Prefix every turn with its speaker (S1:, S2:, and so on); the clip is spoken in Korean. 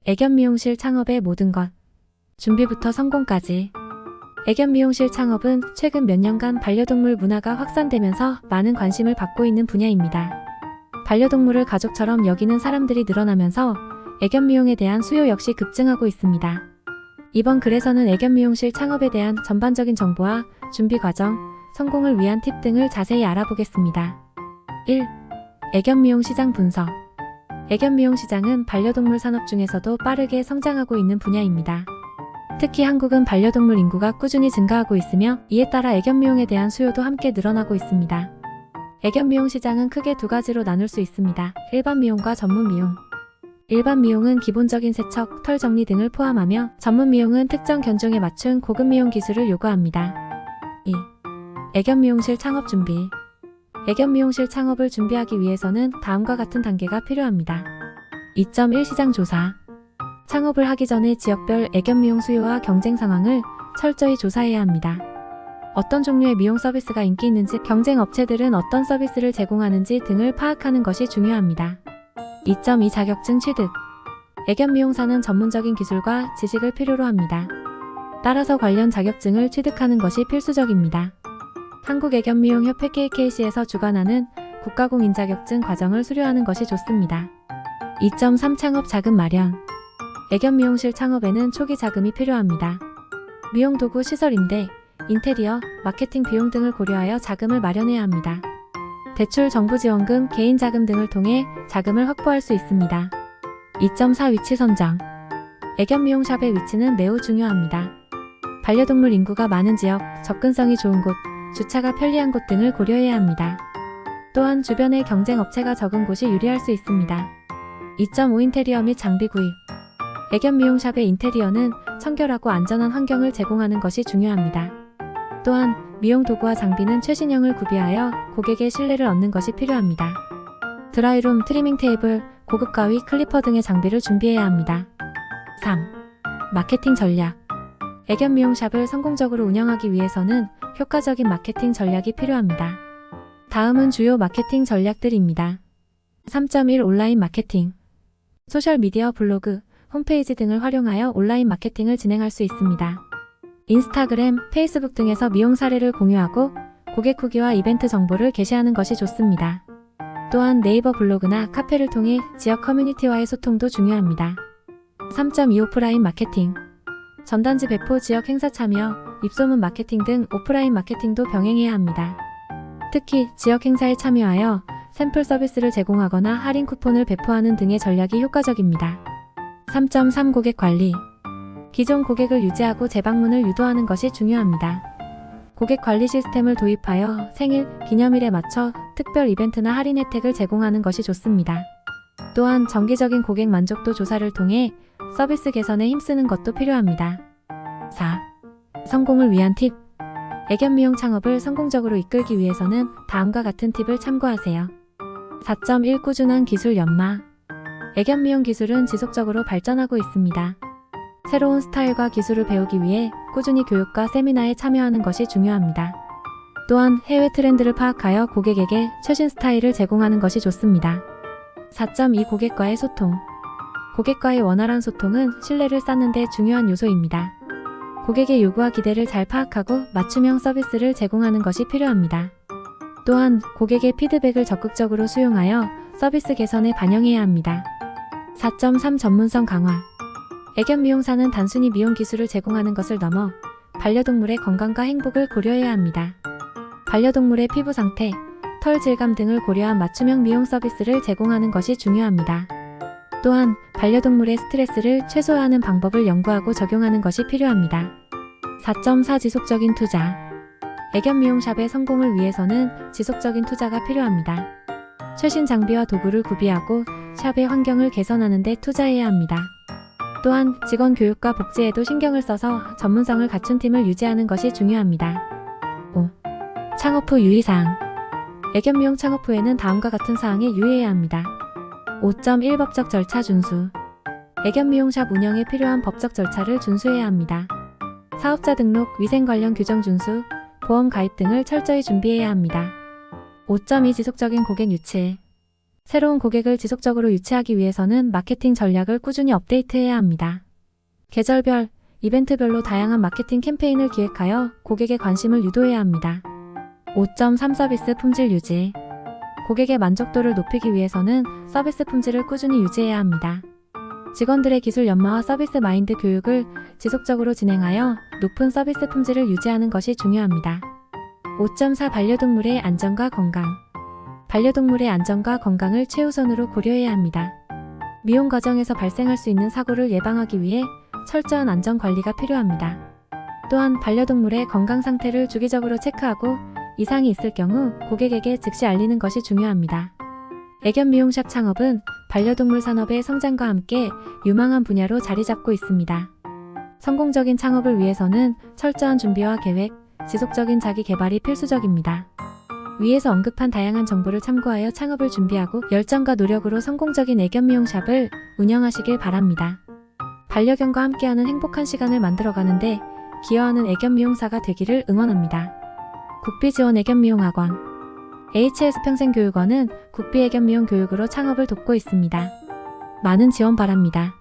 S1: 애견 미용실 창업의 모든 것. 준비부터 성공까지. 애견 미용실 창업은 최근 몇 년간 반려동물 문화가 확산되면서 많은 관심을 받고 있는 분야입니다. 반려동물을 가족처럼 여기는 사람들이 늘어나면서 애견 미용에 대한 수요 역시 급증하고 있습니다. 이번 글에서는 애견 미용실 창업에 대한 전반적인 정보와 준비 과정, 성공을 위한 팁 등을 자세히 알아보겠습니다. 1. 애견 미용 시장 분석. 애견 미용 시장은 반려동물 산업 중에서도 빠르게 성장하고 있는 분야입니다. 특히 한국은 반려동물 인구가 꾸준히 증가하고 있으며 이에 따라 애견 미용에 대한 수요도 함께 늘어나고 있습니다. 애견 미용 시장은 크게 두 가지로 나눌 수 있습니다. 일반 미용과 전문 미용. 일반 미용은 기본적인 세척, 털 정리 등을 포함하며 전문 미용은 특정 견종에 맞춘 고급 미용 기술을 요구합니다. 2. 애견 미용실 창업 준비. 애견 미용실 창업을 준비하기 위해서는 다음과 같은 단계가 필요합니다. 2.1 시장 조사. 창업을 하기 전에 지역별 애견 미용 수요와 경쟁 상황을 철저히 조사해야 합니다. 어떤 종류의 미용 서비스가 인기 있는지, 경쟁 업체들은 어떤 서비스를 제공하는지 등을 파악하는 것이 중요합니다. 2.2 자격증 취득. 애견 미용사는 전문적인 기술과 지식을 필요로 합니다. 따라서 관련 자격증을 취득하는 것이 필수적입니다. 한국애견미용협회 KKC에서 주관하는 국가공인 자격증 과정을 수료하는 것이 좋습니다. 2.3 창업 자금 마련. 애견 미용실 창업에는 초기 자금이 필요합니다. 미용 도구 시설 임대, 인테리어, 마케팅 비용 등을 고려하여 자금을 마련해야 합니다. 대출 정부 지원금, 개인 자금 등을 통해 자금을 확보할 수 있습니다. 2.4 위치 선정. 애견 미용샵의 위치는 매우 중요합니다. 반려동물 인구가 많은 지역, 접근성이 좋은 곳, 주차가 편리한 곳 등을 고려해야 합니다. 또한 주변에 경쟁 업체가 적은 곳이 유리할 수 있습니다. 2.5 인테리어 및 장비 구입. 애견 미용샵의 인테리어는 청결하고 안전한 환경을 제공하는 것이 중요합니다. 또한 미용 도구와 장비는 최신형을 구비하여 고객의 신뢰를 얻는 것이 필요합니다. 드라이룸, 트리밍 테이블, 고급 가위, 클리퍼 등의 장비를 준비해야 합니다. 3. 마케팅 전략. 애견 미용샵을 성공적으로 운영하기 위해서는 효과적인 마케팅 전략이 필요합니다. 다음은 주요 마케팅 전략들입니다. 3.1 온라인 마케팅. 소셜미디어, 블로그, 홈페이지 등을 활용하여 온라인 마케팅을 진행할 수 있습니다. 인스타그램, 페이스북 등에서 미용 사례를 공유하고 고객 후기와 이벤트 정보를 게시하는 것이 좋습니다. 또한 네이버 블로그나 카페를 통해 지역 커뮤니티와의 소통도 중요합니다. 3.2 오프라인 마케팅. 전단지 배포, 지역 행사 참여, 입소문 마케팅 등 오프라인 마케팅도 병행해야 합니다. 특히 지역 행사에 참여하여 샘플 서비스를 제공하거나 할인 쿠폰을 배포하는 등의 전략이 효과적입니다. 3.3 고객 관리. 기존 고객을 유지하고 재방문을 유도하는 것이 중요합니다. 고객 관리 시스템을 도입하여 생일, 기념일에 맞춰 특별 이벤트나 할인 혜택을 제공하는 것이 좋습니다. 또한 정기적인 고객 만족도 조사를 통해 서비스 개선에 힘쓰는 것도 필요합니다. 4. 성공을 위한 팁. 애견 미용 창업을 성공적으로 이끌기 위해서는 다음과 같은 팁을 참고하세요. 4.1 꾸준한 기술 연마. 애견 미용 기술은 지속적으로 발전하고 있습니다. 새로운 스타일과 기술을 배우기 위해 꾸준히 교육과 세미나에 참여하는 것이 중요합니다. 또한 해외 트렌드를 파악하여 고객에게 최신 스타일을 제공하는 것이 좋습니다. 4.2 고객과의 소통. 고객과의 원활한 소통은 신뢰를 쌓는 데 중요한 요소입니다. 고객의 요구와 기대를 잘 파악하고 맞춤형 서비스를 제공하는 것이 필요합니다. 또한 고객의 피드백을 적극적으로 수용하여 서비스 개선에 반영해야 합니다. 4.3 전문성 강화. 애견 미용사는 단순히 미용 기술을 제공하는 것을 넘어 반려동물의 건강과 행복을 고려해야 합니다. 반려동물의 피부 상태, 털 질감 등을 고려한 맞춤형 미용 서비스를 제공하는 것이 중요합니다. 또한 반려동물의 스트레스를 최소화하는 방법을 연구하고 적용하는 것이 필요합니다. 4.4 지속적인 투자. 애견 미용샵의 성공을 위해서는 지속적인 투자가 필요합니다. 최신 장비와 도구를 구비하고 샵의 환경을 개선하는 데 투자해야 합니다. 또한 직원 교육과 복지에도 신경을 써서 전문성을 갖춘 팀을 유지하는 것이 중요합니다. 5. 창업 후 유의사항. 애견 미용 창업 후에는 다음과 같은 사항에 유의해야 합니다. 5.1 법적 절차 준수. 애견 미용샵 운영에 필요한 법적 절차를 준수해야 합니다. 사업자 등록, 위생 관련 규정 준수, 보험 가입 등을 철저히 준비해야 합니다. 5.2 지속적인 고객 유치. 새로운 고객을 지속적으로 유치하기 위해서는 마케팅 전략을 꾸준히 업데이트해야 합니다. 계절별, 이벤트별로 다양한 마케팅 캠페인을 기획하여 고객의 관심을 유도해야 합니다. 5.3 서비스 품질 유지. 고객의 만족도를 높이기 위해서는 서비스 품질을 꾸준히 유지해야 합니다. 직원들의 기술 연마와 서비스 마인드 교육을 지속적으로 진행하여 높은 서비스 품질을 유지하는 것이 중요합니다. 5.4 반려동물의 안전과 건강. 반려동물의 안전과 건강을 최우선으로 고려해야 합니다. 미용 과정에서 발생할 수 있는 사고를 예방하기 위해 철저한 안전 관리가 필요합니다. 또한 반려동물의 건강 상태를 주기적으로 체크하고 이상이 있을 경우 고객에게 즉시 알리는 것이 중요합니다. 애견 미용샵 창업은 반려동물 산업의 성장과 함께 유망한 분야로 자리 잡고 있습니다. 성공적인 창업을 위해서는 철저한 준비와 계획, 지속적인 자기 개발이 필수적입니다. 위에서 언급한 다양한 정보를 참고하여 창업을 준비하고 열정과 노력으로 성공적인 애견 미용샵을 운영하시길 바랍니다. 반려견과 함께하는 행복한 시간을 만들어가는데 기여하는 애견 미용사가 되기를 응원합니다. 국비지원 애견미용학원 HS평생교육원은 국비 애견미용 교육으로 창업을 돕고 있습니다. 많은 지원 바랍니다.